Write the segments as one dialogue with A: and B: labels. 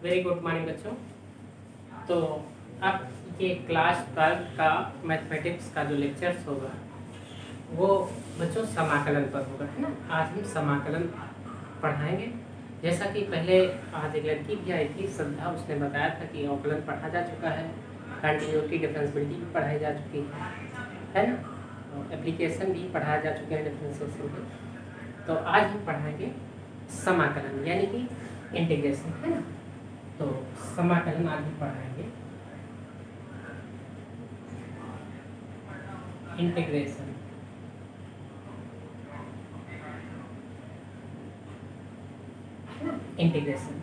A: Very good morning बच्चों। तो अब ये क्लास 12 का मैथमेटिक्स का जो लेक्चर्स होगा वो बच्चों समाकलन पर होगा, है ना। आज हम समाकलन पढ़ाएंगे। जैसा कि पहले आज एक लड़की भी आई थी श्रद्धा, उसने बताया था कि अवकलन पढ़ा जा चुका है, कंटिन्यूटी डिफरेंशिएबिलिटी भी पढ़ाई जा चुकी है ना, एप्लीकेशन भी पढ़ाया जा चुके हैं डिफरेंशिएशन के। तो आज हम पढ़ाएंगे समाकलन यानी कि इंटीग्रेशन, है ना। तो समाकलन आज हम पढ़ाएंगे इंटीग्रेशन। इंटीग्रेशन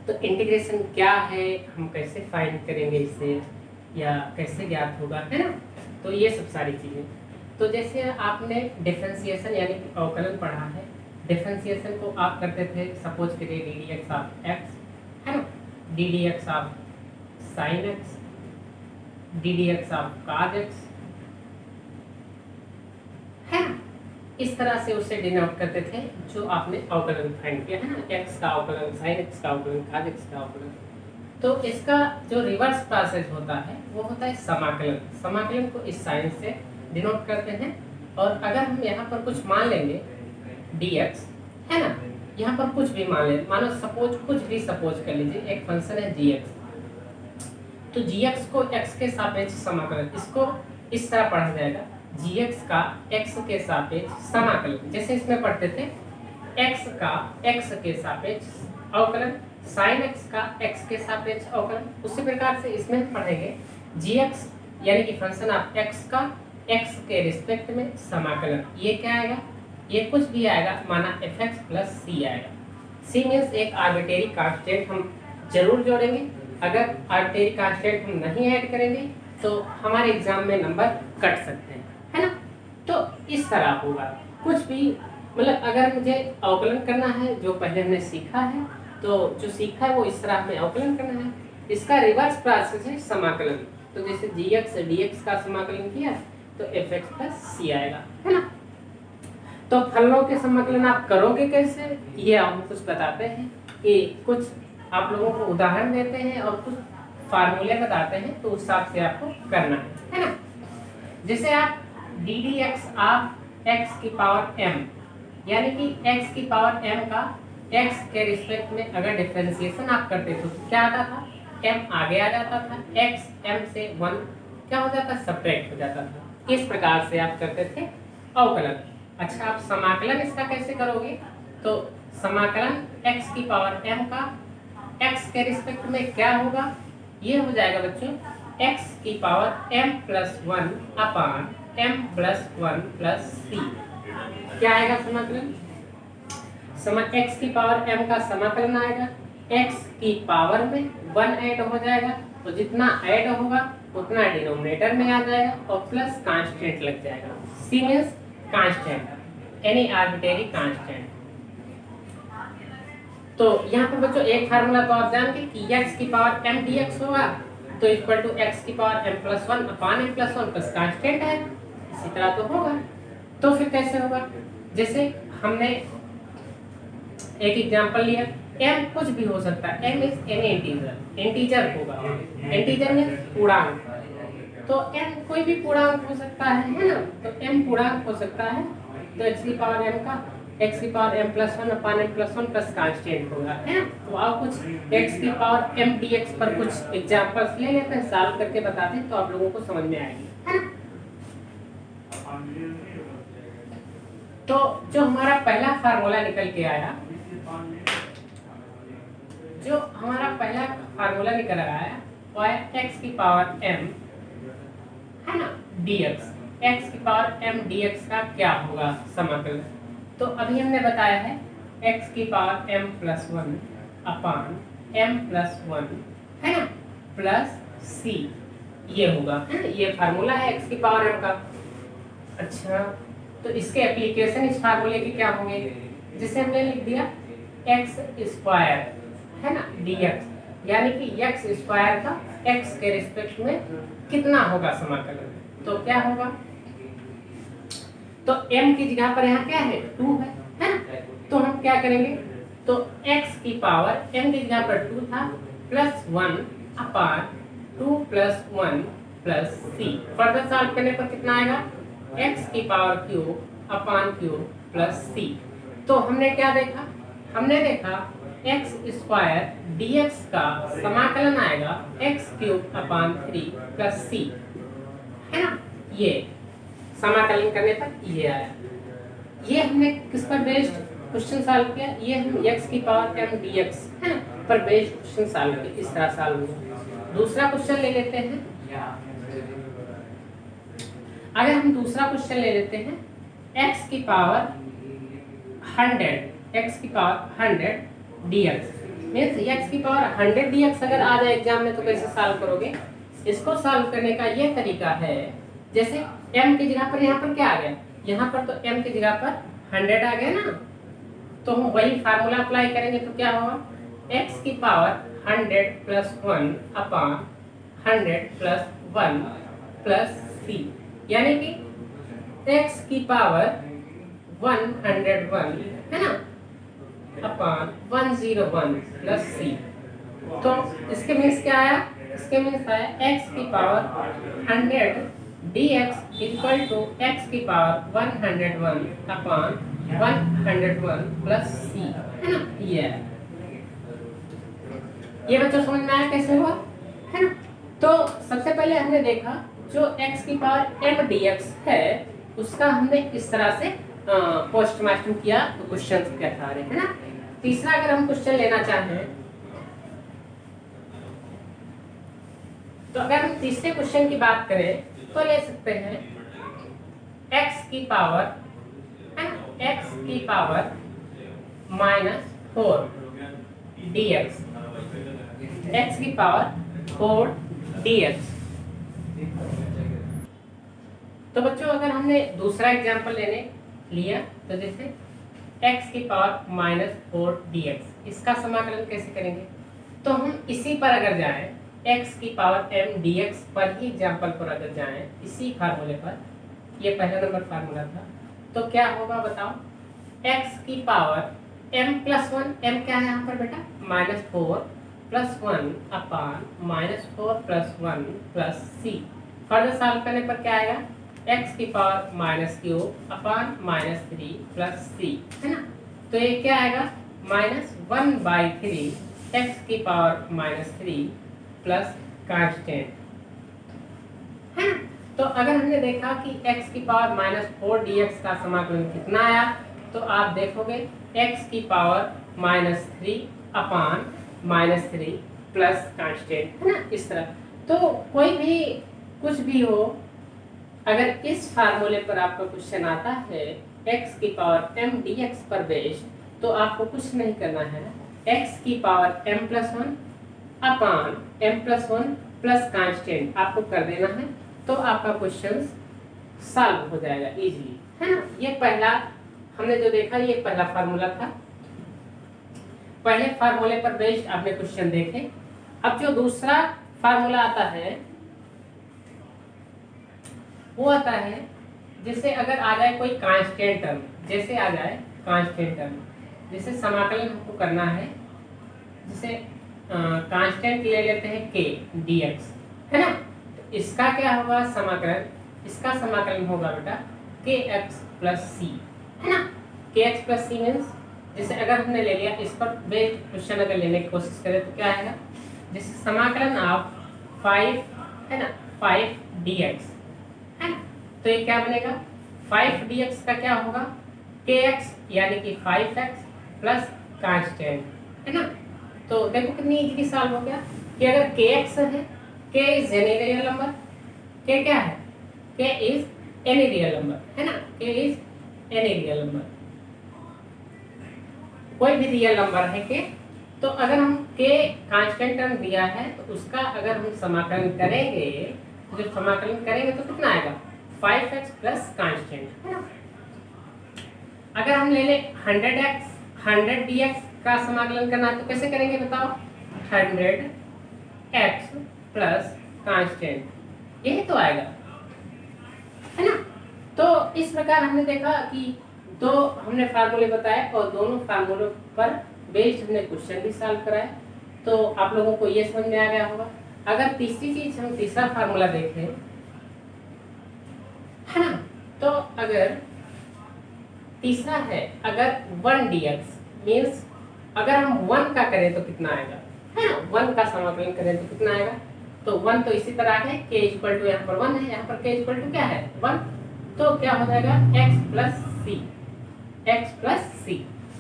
A: तो इंटीग्रेशन क्या है, हम कैसे फाइंड करेंगे इसे, या कैसे ज्ञात होगा, है ना। तो ये सब सारी चीज़ें। तो जैसे आपने डिफरेंशिएशन यानी कि अवकलन पढ़ा है, डिफरेंशिएशन को आप करते थे, सपोज करिए D D x of x, है ना, D D x of sine x, D D x of cause x, है ना। इस तरह से उसे डिनोट करते थे जो आपने अवकलन फाइंड किया, है ना। एक्स का अवकलन, साइन एक्स का अवकलन, काज एक्स का अवकलन। तो इसका जो रिवर्स प्रोसेस होता है वो होता है समाकलन। समाकलन को इस साइन से डिनोट करते हैं। और अगर हम यहाँ पर कुछ मान लेंगे dx, है ना, यहाँ पर कुछ भी मान लें, मानो सपोज कुछ भी सपोज कर लीजिए, एक फंक्शन है gx, तो gx को x के सापेक्ष समाकलन, इसको इस तरह पढ़ा जाएगा, gx का x के सापेक्ष समाकलन। जैसे इसमें पढ़ते थे x का x के सापेक्ष अवकलन, sin x का x के सापेक्ष अवकलन। उसी प्रकार से इसमें पढ़ेंगे gx यानी कि फंक्शन ऑफ x का x के रिस्पेक्ट में समाकलन। ये क्या आएगा, ये कुछ भी आएगा, माना fx प्लस c आएगा। c मीन्स एक आर्बिट्रेरी कांस्टेंट हम जरूर जोड़ेंगे। अगर आर्बिट्रेरी कांस्टेंट हम नहीं ऐड करेंगे तो हमारे एग्जाम में नंबर कट सकते हैं, है ना। तो इस तरह होगा कुछ भी, मतलब अगर मुझे अवकलन करना है जो पहले हमने सीखा है, तो जो सीखा है वो इस तरह हमें अवकलन करना है। इसका रिवर्स प्रोसेस है समाकलन। तो जैसे gx dx का समाकलन किया तो fx प्लस c आएगा, है ना। तो फलनों के समाकलन आप करोगे कैसे, ये हम कुछ बताते हैं कि कुछ आप लोगों को उदाहरण देते हैं और कुछ फार्मूले बताते हैं, तो उस हिसाब से आपको करना है ना। जैसे आप D D x of x की पावर m यानी कि x की पावर m का x के रिस्पेक्ट में अगर डिफरेंशिएशन आप करते तो क्या आता था, m आगे आ जाता था, x m से 1 क्या हो जाता, सब्ट्रैक्ट हो जाता था। इस प्रकार से आप करते थे अवकलन। अच्छा, आप समाकलन इसका कैसे करोगे, तो समाकलन x की पावर m का x के रिस्पेक्ट में क्या होगा, ये हो जाएगा बच्चों x की पावर m प्लस 1 अपान m प्लस 1 प्लस c। क्या आएगा समाकलन, x की पावर m का समाकलन आएगा, x की पावर में 1 ऐड हो जाएगा, तो जितना ऐड होगा उतना डिनोमिनेटर में आ जाएगा और प्लस कांस्टेंट लग जाएगा। c means constant, any arbitrary constant. तो यहाँ पर बच्चों एक फार्मूला तो आप जानते हैं कि x की पावर m dx होगा तो इक्वल टू x की पावर m प्लस 1 अपान m प्लस 1 प्लस कांस्टेंट है, इसी तरह तो होगा। तो फिर कैसे होगा, जैसे हमने एक एग्जांपल लिया, m कुछ भी हो सकता है, m is any integer, integer होगा, इंटीजर में पूर्णांक, तो m कोई भी पूर्णांक हो सकता है ना। तो m पूर्णांक हो सकता है, तो x की पावर m का x की पावर m प्लस 1 अपान m प्लस 1 प्लस कांस्टेंट होगा, है ना। तो आप कुछ x की पावर m dx पर कुछ एग्जांपल्स ले लेते हैं, सॉल्व करके बताते हैं, तो आप लोगों को समझ में आएगी, है ना। तो जो हमारा पहला फार्मूला निकल के आया, जो हमारा पहला फार्मूला निकल आया वो है x की पावर m, है ना, dx। x की पावर m dx का क्या होगा समाकलन, तो अभी हमने बताया है x की पावर m प्लस 1 अपान m प्लस 1, है ना, प्लस c, ये होगा, है ना। ये फार्मूला है x की पावर m का। अच्छा, तो इसके एप्लीकेशन इस फार्मूले के क्या होंगे, जिसे हमने लिख दिया x स्क्वायर, है ना, dx यानी कि x स्क्वायर का x के रिस्पेक्ट में कितना होगा समाकलन, तो क्या होगा, तो m की जगह पर यहाँ क्या है 2 है ना। तो हम क्या करेंगे, तो x की पावर m की जगह पर 2 था प्लस 1 अपान 2 plus 1 plus c। Further solve करने पर कितना आएगा x की पावर क्यूब अपान क्यूब प्लस c। तो हमने क्या देखा, हमने देखा x स्क्वायर dx का समाकलन आएगा x क्यूब अपान 3 प्लस c, है ना। ये समाकलन करने पर ये आया। ये हमने किस पर बेस्ड क्वेश्चन सॉल्व किया, ये हम x की पावर m dx है ना पर बेस्ड क्वेश्चन सॉल्व किया, इस तरह सॉल्व हुआ। दूसरा क्वेश्चन ले लेते हैं। अगर हम दूसरा क्वेश्चन ले लेते हैं x की पावर 100, x की पावर 100 dx मीन्स x की पावर 100 dx अगर आ जाए एग्जाम में तो कैसे सॉल्व करोगे। इसको सॉल्व करने का ये तरीका है, जैसे m की जगह पर यहाँ पर क्या आ गया, यहाँ पर तो m की जगह पर 100 आ गया ना, तो हम वही फार्मूला अप्लाई करेंगे तो क्या होगा x की पावर 100 प्लस 1 अपान 100 प्लस 1 प्लस c, यानी कि x की पावर 101 है ना अपान 101 प्लस c। तो इसके मीन्स क्या आया, इसके मीन्स आया x की power 100 dx equal to x की पावर 101 अपान 101 प्लस c, है ना। ये बच्चों समझ में आया कैसे हुआ, है ना। तो सबसे पहले हमने देखा जो x की पावर m dx है उसका हमने इस तरह से पोस्टमार्टम किया तो क्वेश्चन क्या था रहे, है ना। तीसरा अगर हम क्वेश्चन लेना चाहें तो अगर हम तीसरे क्वेश्चन की बात करें तो ले सकते हैं x की पावर है ना, x की पावर -4 dx, x की पावर 4 dx। तो बच्चों अगर हमने दूसरा एग्जांपल लेने लिया तो जैसे x की पावर -4 dx, इसका समाकलन कैसे करेंगे, तो हम इसी पर अगर जाएं x की पावर m dx पर ही एग्जांपल पर अगर जाएं इसी फार्मूले पर, ये पहला नंबर फार्मूला था, तो क्या होगा बताओ, x की पावर m प्लस 1, m क्या है यहाँ पर बेटा -4 प्लस 1 अपान -4 plus 1 plus c। Further solve करने पर क्या आएगा x की पावर -q अपान -3 प्लस c, है ना। तो ये क्या आएगा -1/3 x की पावर -3 प्लस कांस्टेंट, है ना। तो अगर हमने देखा कि x की पावर -4 dx का समाकलन कितना आया, तो आप देखोगे x की पावर -3 अपान -3 प्लस कांस्टेंट, है ना, इस तरह। तो कोई भी कुछ भी हो, अगर इस फार्मूले पर आपका क्वेश्चन आता है x की पावर m dx पर बेस्ड, तो आपको कुछ नहीं करना है, x की पावर m प्लस 1 अपान m प्लस 1 प्लस कांस्टेंट आपको कर देना है, तो आपका क्वेश्चन सॉल्व हो जाएगा इजीली, है ना। ये पहला हमने जो देखा ये पहला फार्मूला था, पहले फार्मूले पर बेस्ड आपने क्वेश्चन देखे। अब जो दूसरा फार्मूला आता है वो आता है जैसे अगर आ जाए कोई कांस्टेंट टर्म, जैसे आ जाए कांस्टेंट टर्म, जैसे समाकलन हमको करना है, जैसे कांस्टेंट ले लेते हैं k dx, है ना। तो इसका क्या होगा समाकलन, इसका समाकलन होगा बेटा kx प्लस c, है ना। kx प्लस c मीन्स जैसे अगर हमने ले लिया, इस पर बेस्ड क्वेश्चन अगर लेने की कोशिश करें तो क्या आएगा, जैसे समाकलन आप 5 है ना 5 dx, है ना। तो ये क्या बनेगा 5 dx का क्या होगा kx यानी कि 5x प्लस कांस्टेंट, है ना। तो देखो कितनी इजीली सॉल्व हो गया कि अगर kx है, k is any real number, k क्या है, k is any real number, है ना, k is any real number, कोई भी रियल नंबर है k। तो अगर हम k कांस्टेंट टर्म दिया है तो उसका अगर हम समाकलन करेंगे, तो जब समाकलन करेंगे तो कितना आएगा 5x प्लस कांस्टेंट, है ना। अगर हम ले ले 100 dx का समाकलन करना है तो कैसे करेंगे बताओ, 100x प्लस कांस्टेंट, यही तो आएगा, है ना। तो इस प्रकार हमने देखा कि दो हमने फार्मूले बताए और दोनों फार्मूलों पर बेस्ड हमने क्वेश्चन भी सॉल्व कराया, तो आप लोगों को ये समझ में आ गया होगा। अगर तीसरी चीज हम तीसरा फार्मूला देखें, है ना, तो अगर तीसरा है, अगर 1 dx मीन्स अगर हम 1 का करें तो कितना आएगा, है ना, 1 का समाकलन करें तो कितना आएगा, तो 1 तो इसी तरह है, k इक्वल टू यहाँ पर 1 है, यहाँ पर k इक्वल टू क्या है 1, तो क्या हो जाएगा x प्लस सी।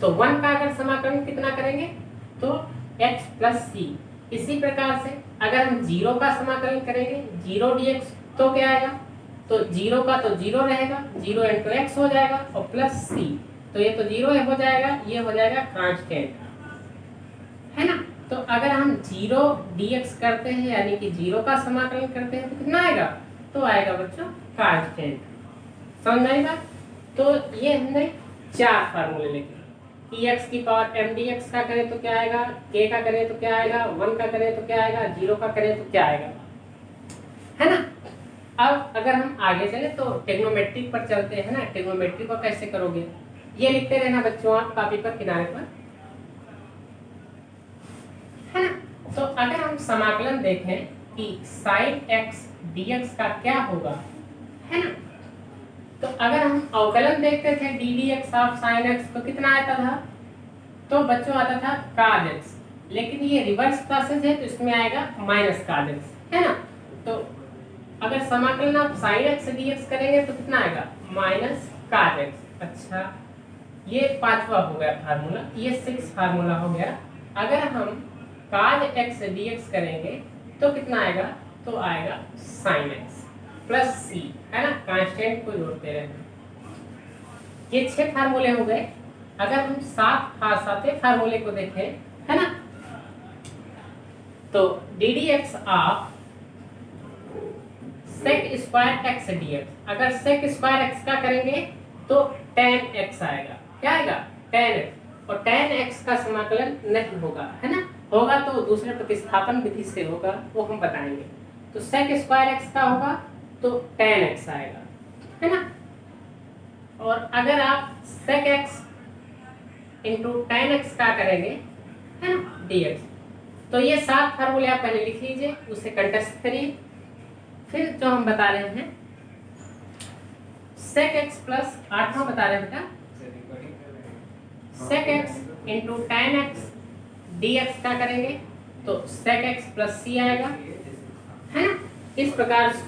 A: तो 1 का अगर समाकलन कितना करेंगे तो x प्लस सी। इसी प्रकार से अगर हम 0 का समाकलन करेंगे 0 dx तो क्या आएगा, तो 0 का तो 0 रहेगा, 0 इंटू एक्स हो जाएगा और प्लस सी, तो ये तो 0 हो जाएगा, ये हो जाएगा कांस्टेंट, है ना। तो अगर हम 0 dx करते हैं यानी कि 0 का समाकलन करते हैं तो कितना आएगा, तो आएगा बच्चों कांस्टेंट। समझ में आई बात। तो ये हमने 4 फार्मूले लिखे, कि x की पावर m dx का करें तो क्या आएगा, k का करें तो क्या आएगा, 1 का करें तो क्या आएगा, 0 का करें तो क्या आएगा, है ना। अब अगर हम आगे चले तो ट्रिग्नोमेट्री पर चलते हैं ना। ट्रिग्नोमेट्री को कैसे करोगे, ये लिखते रहना बच्चों आप कॉपी पर किनारे पर, है ना। तो अगर हम समाकलन देखें कि sin x dx का क्या होगा, है ना, तो अगर हम अवकलन देखते थे D dx of sin x तो कितना आता था, तो बच्चों आता था cos x, लेकिन ये रिवर्स प्रोसेस है तो इसमें आएगा माइनस cos x, है ना। तो अगर समाकलन आप sin x dx करेंगे तो कितना आएगा माइनस cos x। अच्छा, ये 5वां हो गया फार्मूला, ये 6 फार्मूला हो गया। अगर हम cos x dx करेंगे तो कितना आएगा, तो आएगा sin x प्लस सी, है ना, कांस्टेंट को जोड़ते रहते। ये 6 फार्मूले हो गए। अगर हम 7वें फार्मूले को देखें, है ना, तो D D x of sec square x dx, अगर sec स्क्वायर एक्स का करेंगे तो tan x आएगा, क्या आएगा tan x, और tan x का समाकलन नहीं होगा, है ना, होगा तो दूसरे प्रतिस्थापन विधि से होगा, वो हम बताएंगे। तो sec स्क्वायर एक्स का होगा तो tan x आएगा, है ना। और अगर आप sec x into tan x का करेंगे, है ना, dx, तो ये 7 फार्मूले आप पहले लिख लीजिए, उसे कंटेस्ट करिए। फिर जो हम बता रहे हैं sec x प्लस 8वां बता रहे हैं बेटा, sec x into tan x dx का करेंगे तो sec x प्लस c आएगा, है ना। इस प्रकार से